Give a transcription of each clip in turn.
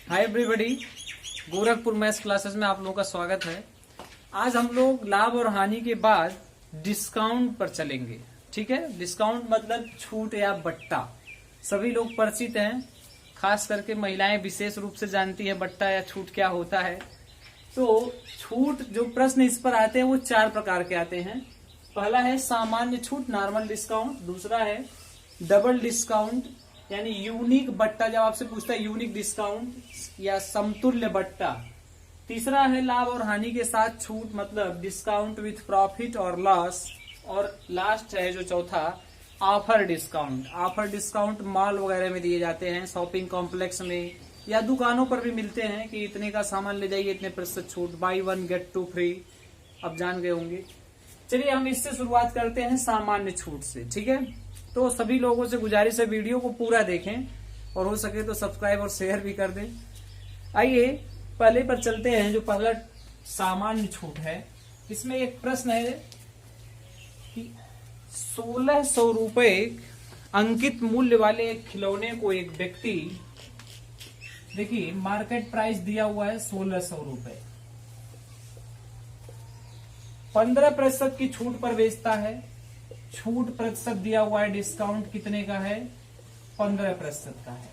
Hi everybody, Gorakhpur maths classes में आप लोगों का स्वागत है। आज हम लोग लाभ और हानि के बाद डिस्काउंट पर चलेंगे। ठीक है, डिस्काउंट मतलब छूट या बट्टा। सभी लोग परिचित हैं, खास करके महिलाएं विशेष रूप से जानती हैं बट्टा या छूट क्या होता है। तो छूट जो प्रश्न इस पर आते हैं वो 4 प्रकार के आते हैं। पहला है सामान्य छूट, नॉर्मल डिस्काउंट। दूसरा है डबल डिस्काउंट यानी यूनिक बट्टा, जब आपसे पूछता है यूनिक डिस्काउंट या समतुल्य बट्टा। तीसरा है लाभ और हानि के साथ छूट मतलब डिस्काउंट विथ प्रॉफिट और लॉस। और लास्ट है जो चौथा, offer discount. Offer discount mall वगैरह में दिए जाते हैं, शॉपिंग कॉम्प्लेक्स में या दुकानों पर भी मिलते हैं कि इतने का सामान ले जाइए, इतने प्रतिशत छूट, बाई 1 गेट 2 फ्री। अब जान गए होंगे। चलिए हम इससे शुरुआत करते हैं सामान्य छूट से। ठीक है, तो सभी लोगों से गुजारिश है वीडियो को पूरा देखें और हो सके तो सब्सक्राइब और शेयर भी कर दें। आइए पहले पर चलते हैं। जो पहला सामान्य छूट है, इसमें एक प्रश्न है कि 1600 रुपए अंकित मूल्य वाले एक खिलौने को एक व्यक्ति, देखिए मार्केट प्राइस दिया हुआ है 1600 रुपए, 15% की छूट पर बेचता है। छूट प्रतिशत दिया हुआ है, डिस्काउंट कितने का है? 15% का है।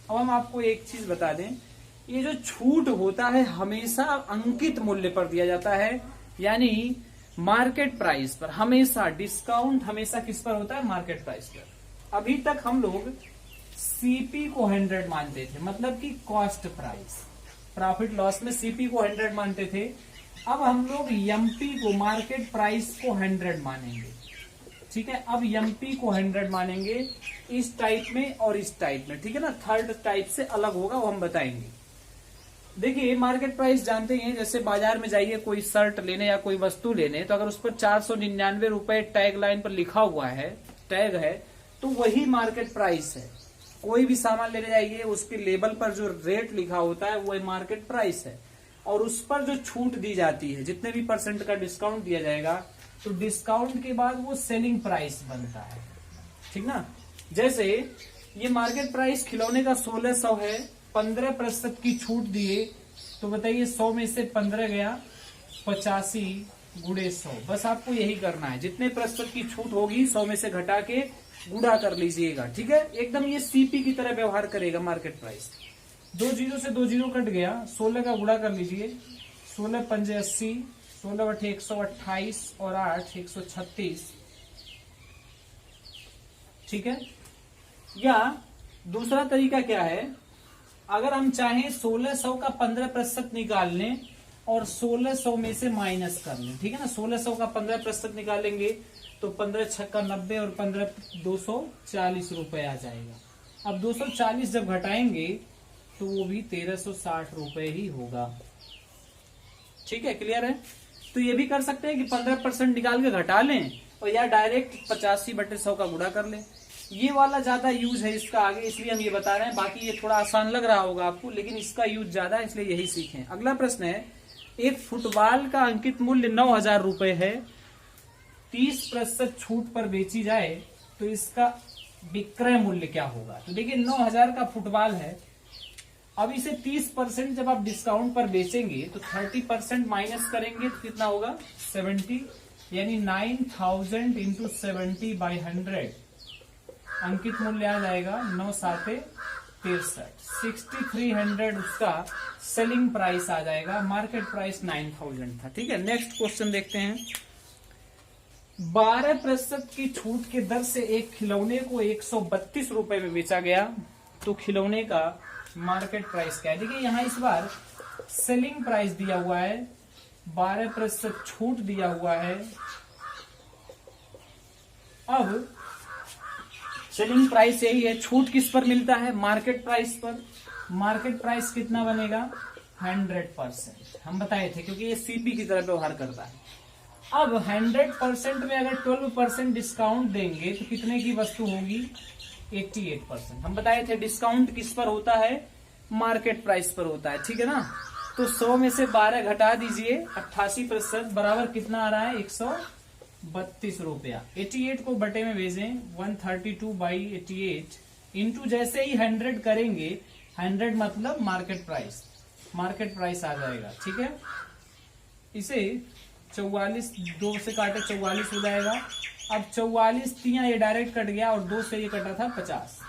अब हम आपको एक चीज बता दें, ये जो छूट होता है हमेशा अंकित मूल्य पर दिया जाता है, यानी मार्केट प्राइस पर। हमेशा डिस्काउंट हमेशा किस पर होता है? मार्केट प्राइस पर। अभी तक हम लोग सीपी को 100 मानते थे, मतलब कि कॉस्ट प्राइस। प्रॉफिट लॉस में सीपी को 100 मानते थे। अब हम लोग एमपी को, मार्केट प्राइस को 100 मानेंगे। ठीक है, अब एमपी को 100 मानेंगे इस टाइप में और इस टाइप में। ठीक है ना, थर्ड टाइप से अलग होगा, वो हम बताएंगे। देखिए मार्केट प्राइस जानते हैं, जैसे बाजार में जाइए कोई शर्ट लेने या कोई वस्तु लेने, तो अगर उस पर 499 रुपए टैग लाइन पर लिखा हुआ है, टैग है, तो वही मार्केट प्राइस है। कोई भी सामान लेने जाइए, उसके लेबल पर जो रेट लिखा होता है वो मार्केट प्राइस है। और उस पर जो छूट दी जाती है, जितने भी % का डिस्काउंट दिया जाएगा, तो डिस्काउंट के बाद वो सेलिंग प्राइस बनता है। ठीक ना, जैसे ये मार्केट प्राइस खिलौने का 1600 है, 15% की छूट दिए, तो बताइए 100 में से 15 गया, 85 गुणे 100। बस आपको यही करना है, जितने % की छूट होगी 100 में से घटा के गुणा कर लीजिएगा। ठीक है, एकदम ये सीपी की तरह व्यवहार करेगा मार्केट प्राइस। 2 जीरो से 2 जीरो कट गया, 16 का गुणा कर लीजिए, 16 पंजे 80, 16 बटे 128 और 8 136। ठीक है, या दूसरा तरीका क्या है, अगर हम चाहें 1600 का 15% निकाल लें और 1600 में से माइनस कर लें। ठीक है ना, 1600 का 15% निकालेंगे तो 15 छक्का 90 और 15 240 रुपए आ जाएगा। अब 240 जब घटाएंगे तो वो भी 1360 रुपए ही होगा। ठीक है, क्लियर है? तो ये भी कर सकते हैं कि 15% निकाल के घटा लें और या डायरेक्ट 85/100 का गुणा कर लें। ये वाला ज्यादा यूज है इसका आगे, इसलिए हम ये बता रहे हैं। बाकी ये थोड़ा आसान लग रहा होगा आपको, लेकिन इसका यूज ज्यादा है, इसलिए यही सीखें। अगला प्रश्न है, एक फुटबॉल का अंकित मूल्य 9000 रुपए है, 30% छूट पर बेची जाए तो इसका विक्रय मूल्य क्या होगा? तो देखिए 9000 का फुटबॉल है। अब इसे 30% जब आप डिस्काउंट पर बेचेंगे तो 30% माइनस करेंगे तो कितना होगा? 70, यानी 9000 इंटू 70/100 अंकित मूल्य आ जाएगा 9 7 63, 6300 उसका सेलिंग प्राइस आ जाएगा। मार्केट प्राइस 9000 था। ठीक है, नेक्स्ट क्वेश्चन देखते हैं। 12% की छूट के दर से एक खिलौने को 132 रुपए में बेचा गया, तो खिलौने का मार्केट प्राइस क्या है? देखिए यहाँ इस बार सेलिंग प्राइस दिया हुआ है, 12% छूट दिया हुआ है। अब सेलिंग प्राइस यही है, छूट किस पर मिलता है? मार्केट प्राइस पर। मार्केट प्राइस कितना बनेगा? 100%। हम बताए थे, क्योंकि ये सीपी की तरह व्यवहार करता है। अब 100% में अगर 12% डिस्काउंट देंगे तो कितने की वस्तु होगी? 88%। हम बताए थे डिस्काउंट किस पर होता है? मार्केट प्राइस पर होता है। ठीक है ना, तो 100 में से 12 घटा दीजिए, 88% बराबर कितना आ रहा है? 132 रुपया। 88 को बटे में भेजें, 132/88 इंटू जैसे ही 100 करेंगे 100 मतलब मार्केट प्राइस आ जाएगा, ठीक है। इसे 44, 2 से काटे 44 हो जाएगा। अब 44 3 ये डायरेक्ट कट गया और 2 से ये कटा था 50,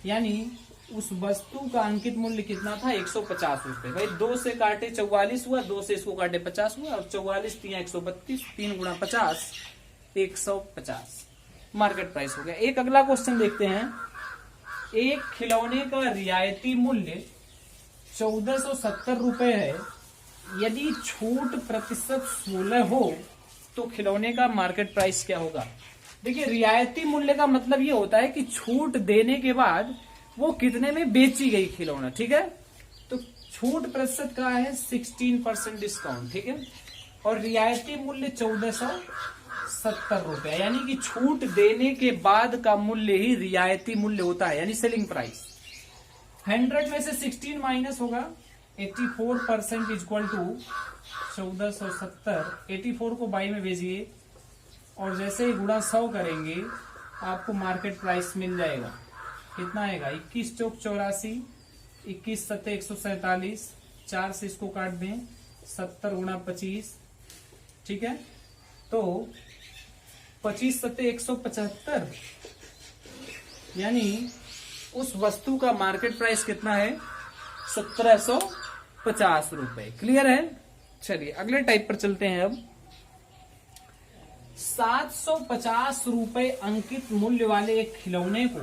यानी उस वस्तु का अंकित मूल्य कितना था 150 रुपए। भाई 2 से काटे 44 हुआ, 2 से इसको काटे 50 हुआ, और 44 3 132, 3 गुणा 50 150 मार्केट प्राइस हो गया। एक अगला क्वेश्चन देखते हैं। एक खिलौने का रियायती मूल्य 1470 रुपए है। यदि छूट प्रतिशत 16 हो तो खिलौने का मार्केट प्राइस क्या होगा। देखिए, रियायती मूल्य का मतलब ये होता है कि छूट देने के बाद वो कितने में बेची गई खिलौना, ठीक है। तो छूट प्रतिशत का है 16% डिस्काउंट, ठीक है। और रियायती मूल्य 1470 रुपए, यानी कि छूट देने के बाद का मूल्य ही रियायती मूल्य होता है, यानी सेलिंग प्राइस। 100 में से 16 माइनस होगा, 84% इक्वल टू 1470। 84 को बाई में भेजिए और जैसे ही गुणा 100 करेंगे आपको मार्केट प्राइस मिल जाएगा। कितना आएगा 21 चौक 84, 21 सत्ते 147, 4 से इसको काट दें 70 गुणा 25, ठीक है। तो 25 सत्ते 175, यानी उस वस्तु का मार्केट प्राइस कितना है 1750 रुपए। क्लियर है। चलिए अगले टाइप पर चलते हैं। अब 750 रुपए अंकित मूल्य वाले एक खिलौने को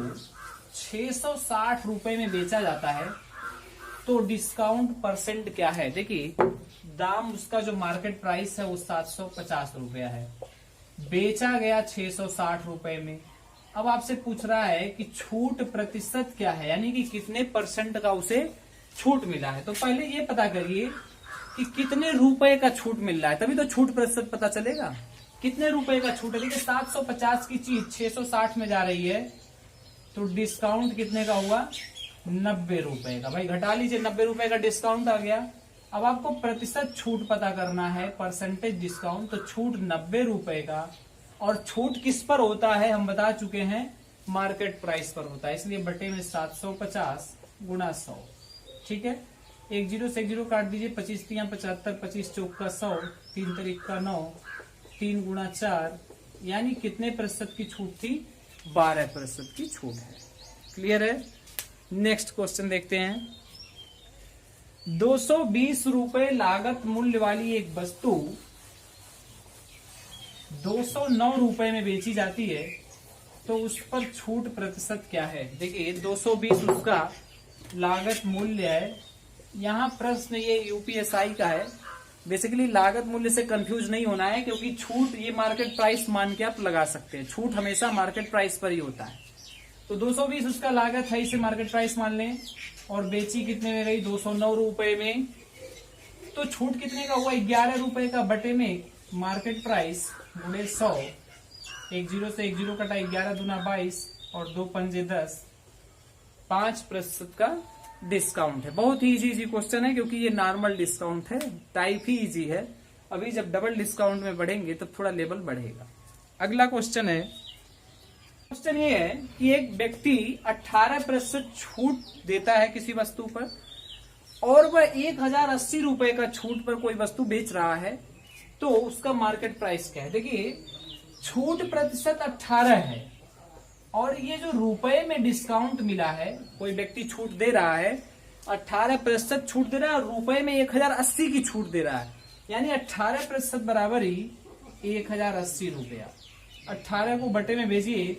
660 रुपए में बेचा जाता है, तो डिस्काउंट परसेंट क्या है। देखिए, दाम उसका जो मार्केट प्राइस है वो 750 रुपया है, बेचा गया 660 रुपए में। अब आपसे पूछ रहा है कि छूट प्रतिशत क्या है, यानी कि कितने परसेंट का उसे छूट मिला है। तो पहले ये पता करिए कि कितने रुपए का छूट मिल रहा है, तभी तो छूट प्रतिशत पता चलेगा। कितने रुपए का छूट है। देखिए 750 की चीज 660 में जा रही है, तो डिस्काउंट कितने का हुआ 90 रुपए का। भाई घटा लीजिए, 90 रुपए का डिस्काउंट आ गया। अब आपको प्रतिशत छूट पता करना है, परसेंटेज डिस्काउंट। तो छूट 90 रुपए का, और छूट किस पर होता है हम बता चुके हैं, मार्केट प्राइस पर होता है, इसलिए बटे में 750 गुणा 100, ठीक है। 1 0 से 1 0 काट दीजिए, 25 3 75, 25 चौक का 100, 3 तारीख का 9, 3 गुणा 4, यानी कितने प्रतिशत की छूट थी 12% की छूट है। क्लियर है। नेक्स्ट क्वेश्चन देखते हैं। 220 रुपए लागत मूल्य वाली एक वस्तु 209 रुपए में बेची जाती है, तो उस पर छूट प्रतिशत क्या है। देखिए 220 उसका लागत मूल्य है। यहाँ प्रश्न ये यूपीएसआई का है। बेसिकली लागत मूल्य से कंफ्यूज नहीं होना है, क्योंकि छूट ये मार्केट प्राइस मान के आप लगा सकते हैं। छूट हमेशा मार्केट प्राइस पर ही होता है। तो 220 उसका लागत है, इसे मार्केट प्राइस मान लें, और बेची कितने में गई 209 रुपए में। तो छूट कितने का हुआ 11 रुपए का, बटे में मार्केट प्राइस गुणे 100। 1 0 से 1 0 कटा, 11 दूना 22 और 2 पंजे 10, 5% का डिस्काउंट है। बहुत ही इजी क्वेश्चन है, क्योंकि ये नॉर्मल डिस्काउंट है, टाइप ही इजी है। अभी जब डबल डिस्काउंट में बढ़ेंगे तब थोड़ा लेवल बढ़ेगा। अगला क्वेश्चन है। क्वेश्चन ये है कि एक व्यक्ति 18% छूट देता है किसी वस्तु पर, और वह 1080 रुपए का छूट पर कोई वस्तु बेच रहा है, तो उसका मार्केट प्राइस क्या है। देखिए छूट प्रतिशत 18 है, और ये जो रुपए में डिस्काउंट मिला है, कोई व्यक्ति छूट दे रहा है 18% छूट दे रहा है, और रुपए में 1080 की छूट दे रहा है, यानी 18% बराबर ही 1080 रुपया। 18 को बटे में भेजिए,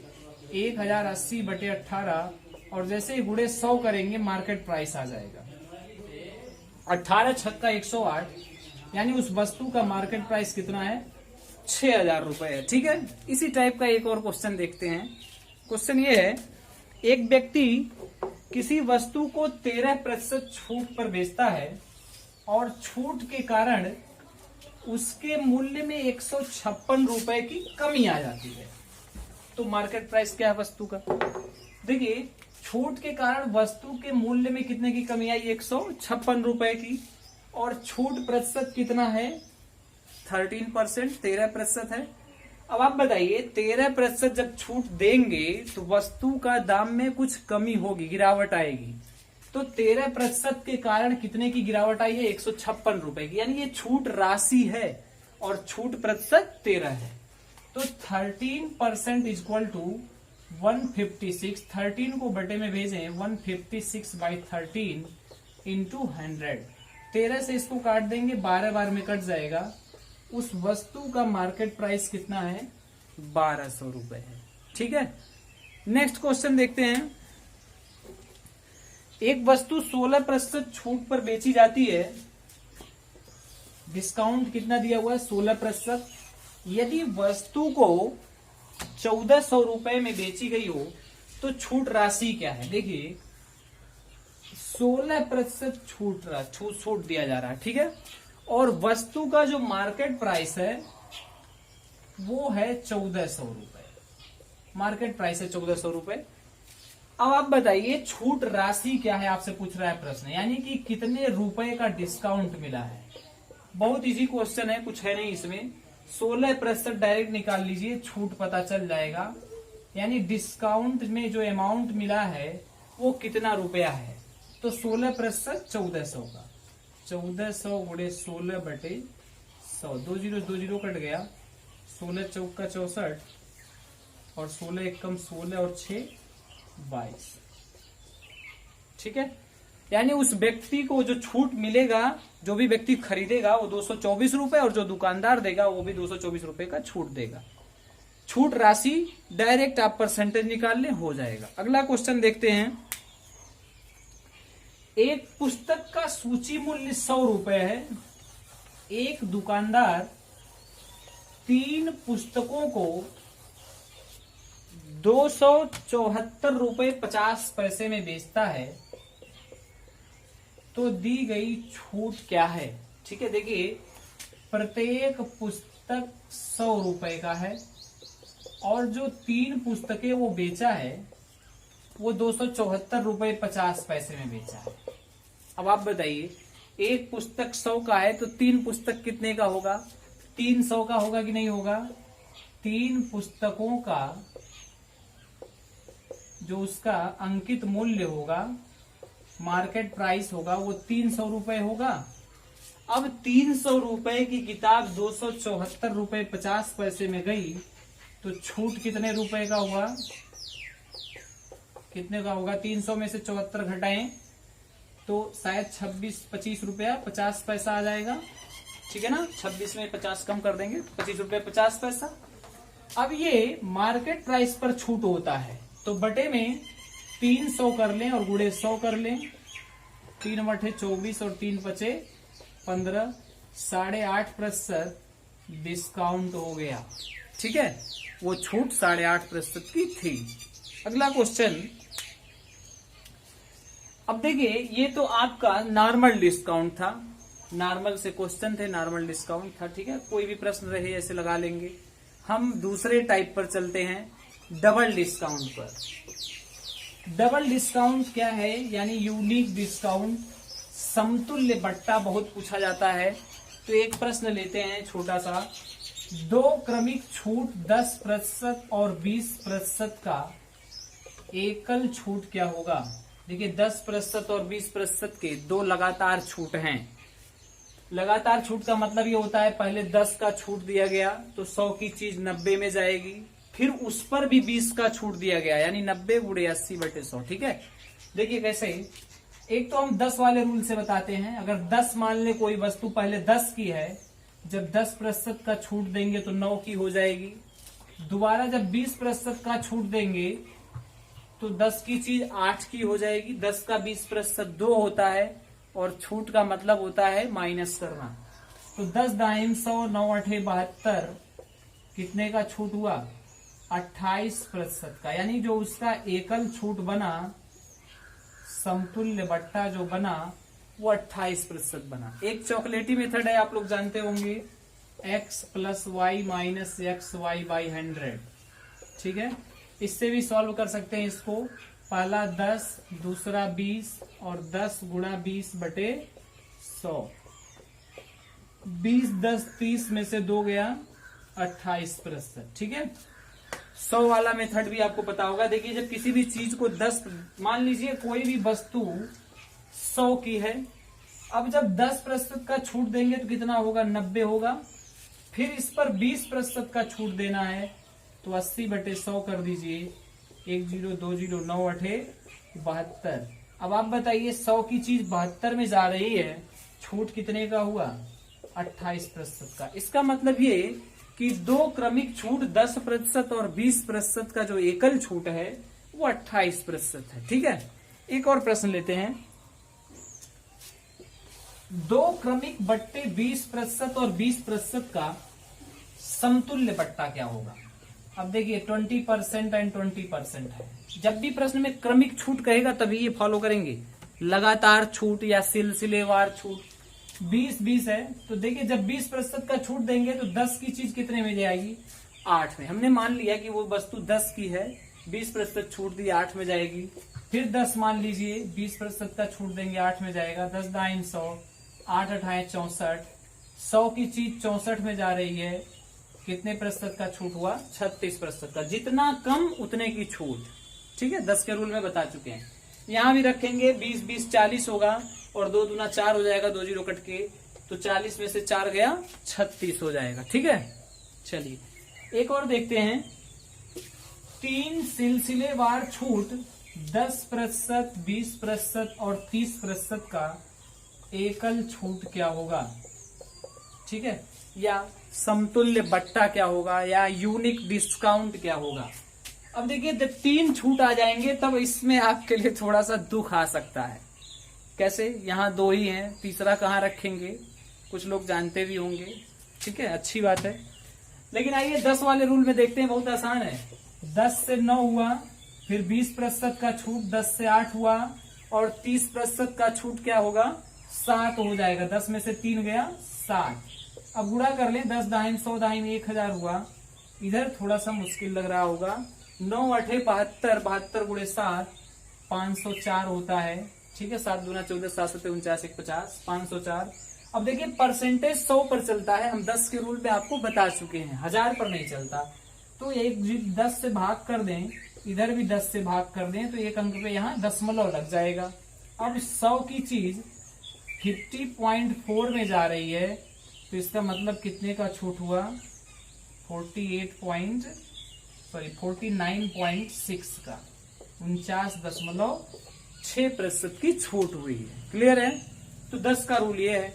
1080 बटे 18, और जैसे ही गुणे 100 करेंगे मार्केट प्राइस आ जाएगा 18 छक्का 108, यानी उस वस्तु का मार्केट प्राइस कितना है 6000 रुपए है। ठीक है। इसी टाइप का एक और क्वेश्चन देखते हैं। क्वेश्चन ये है, एक व्यक्ति किसी वस्तु को 13% छूट पर बेचता है, और छूट के कारण उसके मूल्य में 156 रुपए की कमी आ जाती है, तो मार्केट प्राइस क्या है वस्तु का। देखिए छूट के कारण वस्तु के मूल्य में कितने की कमी आई 156 रुपए की, और छूट प्रतिशत कितना है 13%, 13% है। अब आप बताइए 13% जब छूट देंगे तो वस्तु का दाम में कुछ कमी होगी, गिरावट आएगी, तो तो 13% के कारण कितने की गिरावट आई है? 156 रुपए की, यानी ये छूट राशि है और छूट प्रतिशत 13 है। तो 13% इक्वल टू 156, 13 को बटे में भेजें 156/13 इंटू 100। 13 से इसको काट देंगे, 12 बार में कट जाएगा। उस वस्तु का मार्केट प्राइस कितना है? 1200 रुपए है। ठीक है, नेक्स्ट क्वेश्चन देखते हैं। एक वस्तु 16% छूट पर बेची जाती है। डिस्काउंट कितना दिया हुआ है? 16%। यदि वस्तु को 1400 रुपए में बेची गई हो तो छूट राशि क्या है? देखिए 16% छूट दिया जा रहा है, ठीक है, और वस्तु का जो मार्केट प्राइस है वो है 1400 रुपए। मार्केट प्राइस है 1400 रुपए। अब आप बताइए छूट राशि क्या है? आपसे पूछ रहा है प्रश्न, यानी कि कितने रुपए का डिस्काउंट मिला है। बहुत इजी क्वेश्चन है, कुछ है नहीं इसमें। 16% डायरेक्ट निकाल लीजिए, छूट पता चल जाएगा। यानी डिस्काउंट में जो अमाउंट मिला है वो कितना रुपया है। तो 16% 1400 का, 1400 गुणे 16 बटे 100, 2 जीरो कट गया, 16 चौका 64 और 16 एकम 16 और 6 22। ठीक है, यानी उस व्यक्ति को जो छूट मिलेगा, जो भी व्यक्ति खरीदेगा वो 224 रुपए, और जो दुकानदार देगा वो भी 224 रुपए का छूट देगा। छूट राशि डायरेक्ट आप परसेंटेज निकाल लें, हो जाएगा। अगला क्वेश्चन देखते हैं। एक पुस्तक का सूची मूल्य 100 रुपए है। एक दुकानदार 3 पुस्तकों को 274 रुपए 50 पैसे में बेचता है, तो दी गई छूट क्या है? ठीक है, देखिए प्रत्येक पुस्तक 100 रुपए का है और जो 3 पुस्तकें वो बेचा है वो 274 रुपए 50 पैसे में बेचा है। अब आप बताइए, एक पुस्तक 100 का है तो 3 पुस्तक कितने का होगा? 300 का होगा कि नहीं होगा? 3 पुस्तकों का जो उसका अंकित मूल्य होगा, मार्केट प्राइस होगा, वो 300 रुपए होगा। अब 300 रुपए की किताब 274 रुपए 50 पैसे में गई तो छूट कितने रुपए का हुआ? कितने का होगा? 300 में से 74 घटाएं तो शायद 26-25 रुपया 50 पैसा आ जाएगा। ठीक है ना, 26 में 50 कम कर देंगे, 25 रुपये 50 पैसा। अब ये मार्केट प्राइस पर छूट होता है तो बटे में 300 कर लें और गुणे 100 कर लें। 3 बटे 24 और 3 बचे 15, 8.5% डिस्काउंट हो गया। ठीक है, वो छूट 8.5% की थी। अगला क्वेश्चन, अब देखिए ये तो आपका नॉर्मल डिस्काउंट था, नॉर्मल से क्वेश्चन थे, नॉर्मल डिस्काउंट था। ठीक है, कोई भी प्रश्न रहे ऐसे लगा लेंगे। हम दूसरे टाइप पर चलते हैं, डबल डिस्काउंट पर। डबल डिस्काउंट क्या है? यानी यूनिक डिस्काउंट, समतुल्य बट्टा बहुत पूछा जाता है। तो एक प्रश्न लेते हैं छोटा सा। 2 क्रमिक छूट 10% और 20% का एकल छूट क्या होगा? देखिए 10% और 20% के 2 लगातार छूट हैं। लगातार छूट का मतलब ये होता है पहले 10 का छूट दिया गया तो 100 की चीज 90 में जाएगी, फिर उस पर भी 20 का छूट दिया गया, यानी 90 गुणे 80 बटे 100। ठीक है, देखिए कैसे, एक तो हम 10 वाले रूल से बताते हैं। अगर 10 मान ले कोई वस्तु पहले 10 की है, जब 10% का छूट देंगे तो 9 की हो जाएगी। दोबारा जब 20% का छूट देंगे तो 10 की चीज 8 की हो जाएगी। 10 का 20% 2 होता है और छूट का मतलब होता है माइनस करना। तो 10 दाहिम 100, 9 8 72, कितने का छूट हुआ? 28% का। यानी जो उसका एकल छूट बना, समतुल्य बट्टा जो बना वो 28% बना। एक चॉकलेटी मेथड है, आप लोग जानते होंगे, x + y - xy/100। ठीक है, इससे भी सॉल्व कर सकते हैं इसको। पहला 10, दूसरा 20 और 10 गुणा 20 बटे 100। 20 10 30 में से 2 गया 28%। ठीक है, 100 वाला मेथड भी आपको पता होगा। देखिए जब किसी भी चीज को 10, मान लीजिए कोई भी वस्तु 100 की है। अब जब 10% का छूट देंगे तो कितना होगा, 90 होगा। फिर इस पर 20% का छूट देना है तो 80/100 कर दीजिए। 1 0 2 0 9 8 72। अब आप बताइए 100 की चीज 72 में जा रही है, छूट कितने का हुआ, 28% का। इसका मतलब ये कि दो क्रमिक छूट 10% और 20% का जो एकल छूट है वो 28% है। ठीक है, एक और प्रश्न लेते हैं। दो क्रमिक बट्टे 20% और 20% का समतुल्य बट्टा क्या होगा। अब देखिए 20% एंड 20% है। जब भी प्रश्न में क्रमिक छूट कहेगा तभी ये फॉलो करेंगे, लगातार छूट या सिलसिलेवार छूट। 20-20 है तो देखिए जब 20% का छूट देंगे तो 10 की चीज कितने में जाएगी, 8 में। हमने मान लिया कि वो वस्तु 10 की है, 20% छूट दी, 8 में जाएगी। फिर 10 मान लीजिए, 20% का छूट देंगे, 8 में जाएगा। 10 दाइन 100, 8 8 64। 100 की चीज 64 में जा रही है, कितने प्रतिशत का छूट हुआ, 36% का। जितना कम उतने की छूट। ठीक है, 10 के रूल में बता चुके हैं। यहां भी रखेंगे 20-20 40 होगा और 2 दूना 4 हो जाएगा, 2 0 कट के, तो 40 में से 4 गया, 36 हो जाएगा। ठीक है, चलिए एक और देखते हैं। 3 सिलसिलेवार छूट 10%, 20% और 30% का एकल छूट क्या होगा। ठीक है, या समतुल्य बट्टा क्या होगा, या यूनिक डिस्काउंट क्या होगा। अब देखिए जब 3 छूट आ जाएंगे तब इसमें आपके लिए थोड़ा सा दुख आ सकता है। कैसे, यहाँ 2 ही हैं, तीसरा कहाँ रखेंगे, कुछ लोग जानते भी होंगे। ठीक है, अच्छी बात है। लेकिन आइए 10 वाले रूल में देखते हैं, बहुत आसान है। 10 से 9 हुआ, फिर 20% का छूट 10 से 8 हुआ, और 30% का छूट क्या होगा, 7 हो जाएगा। 10 में से 3 गया, 7। अब गुणा कर लें, 10 दाहिन 100 दाहिन 1000 हुआ। इधर थोड़ा सा मुश्किल लग रहा होगा। 9 8 72, 72 गुणे 7 504 होता है। ठीक है, 7 दूना 14, 7 7 49 1 50, 504। अब देखिए परसेंटेज 100 पर चलता है, हम 10 के रूल में आपको बता चुके हैं, 1000 पर नहीं चलता। तो एक 10 से भाग कर दें, इधर भी 10 से भाग कर दें, तो एक अंक पे यहाँ दशमलव लग जाएगा। अब 100 की चीज 50.4 में जा रही है, तो इसका मतलब कितने का छूट हुआ, 49.6 का, 49.6% की छूट हुई है। क्लियर है। तो 10 का रूल ये है।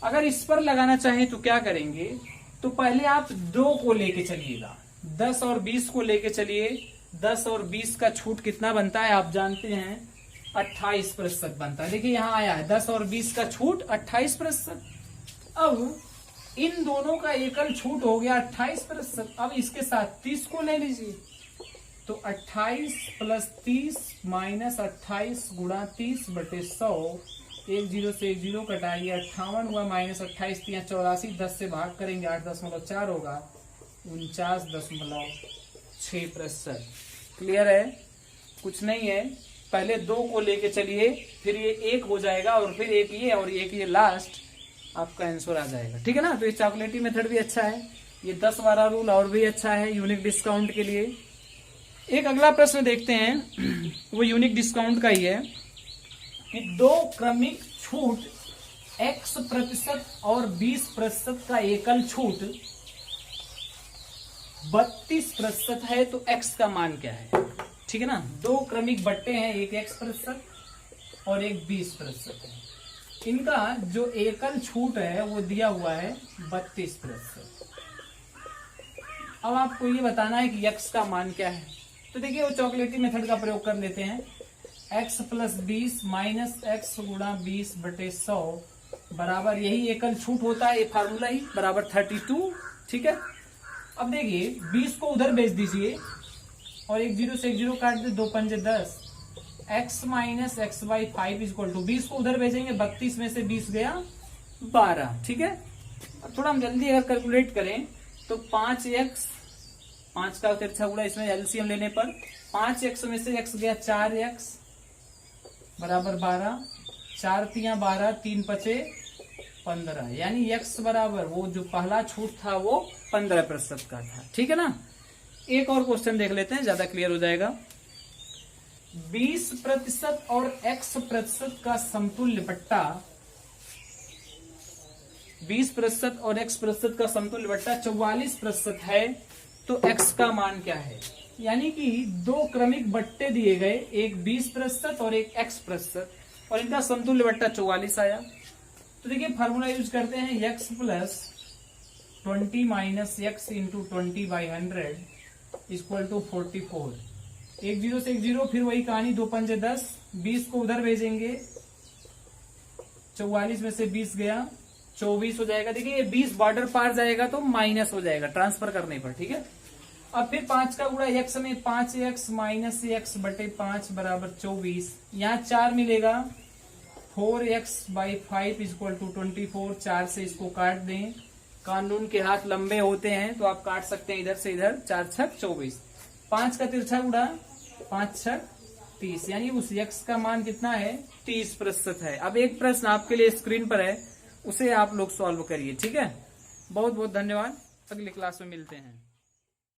अगर इस पर लगाना चाहें तो क्या करेंगे, तो पहले आप 2 को लेके चलिएगा, 10 और 20 को लेके चलिए। 10 और 20 का छूट कितना बनता है आप जानते हैं, 28% बनता है। देखिए यहाँ आया है 10 और 20 का छूट 28%। अब इन दोनों का एकल छूट हो गया 28%। अब इसके साथ 30 को ले लीजिए, तो 28 + 30 - 28 गुणा 30/100। 1 0 से 1 0 कटाइए, 58 हुआ, -28 3 84। 10 से भाग करेंगे, 8.4 होगा, 49.6%। क्लियर है, कुछ नहीं है। पहले 2 को लेके चलिए, फिर ये 1 हो जाएगा, और फिर एक ये और एक ये, लास्ट आपका आंसर आ जाएगा। ठीक है ना। तो ये चॉकलेटी मेथड भी अच्छा है, ये 10 वाला रूल और भी अच्छा है यूनिक डिस्काउंट के लिए। एक अगला प्रश्न देखते हैं, वो यूनिक डिस्काउंट का ही है कि 2 क्रमिक छूट X% और 20% का एकल छूट 32% है, तो X का मान क्या है। ठीक है ना, 2 क्रमिक बट्टे हैं, एक X% और एक 20% है। इनका जो एकल छूट है वो दिया हुआ है 32%। अब आपको ये बताना है कि X का मान क्या है। तो देखिए वो चॉकलेटी मेथड का प्रयोग कर लेते हैं। X + 20 - X गुणा 20/100 बराबर, यही एकल छूट होता है, ये फार्मूला ही, बराबर 32। ठीक है। अब देखिए 20 को उधर भेज दीजिए, और 1 0 से 1 0 काट दे, 2 पंजे 10। x - x/5 = 20 को उधर भेजेंगे, 32 में से 20 गया, 12। ठीक है। अब थोड़ा हम जल्दी अगर कैलकुलेट करें तो 5x, 5 का तिरछा गुणा, इसमें एलसीएम लेने पर 5x में से x गया, 4x बराबर 12, 4 3 12, 3 5 15, यानी x बराबर वो जो पहला छूट था वो 15% का था। ठीक है ना। एक और क्वेश्चन देख लेते हैं, ज्यादा क्लियर हो जाएगा। 20% और x% का समतुल्य बट्टा 20% और x% का समतुल्य बट्टा 44% है, तो x का मान क्या है? यानी कि दो क्रमिक बट्टे दिए गए, एक 20% और एक x%, और इनका समतुल्य बट्टा 44 आया। तो देखिए फॉर्मूला यूज करते हैं, x plus 20 minus x into 20/100 equal to 44। एक जीरो से एक जीरो, फिर वही कहानी, 2 पंजे 10, 20 को उधर भेजेंगे, 44 में से 20 गया, 24 हो जाएगा। देखिए ये 20 बॉर्डर पार जाएगा तो माइनस हो जाएगा ट्रांसफर करने पर, ठीक है। अब फिर 5 का गुणा x में, 5x माइनस x बटे 5 बराबर 24, यहाँ 4 मिलेगा, 4x/5 इक्वल टू 24। 4 से इसको काट दें, कानून के हाथ लंबे होते हैं तो आप काट सकते हैं इधर से इधर, 4 छक 24, 5 का तिरछा गुणा, 5 छक 30, यानी उस x का मान कितना है? 30% है। अब एक प्रश्न आपके लिए स्क्रीन पर है, उसे आप लोग सॉल्व करिए, ठीक है। बहुत बहुत धन्यवाद, अगली क्लास में मिलते हैं।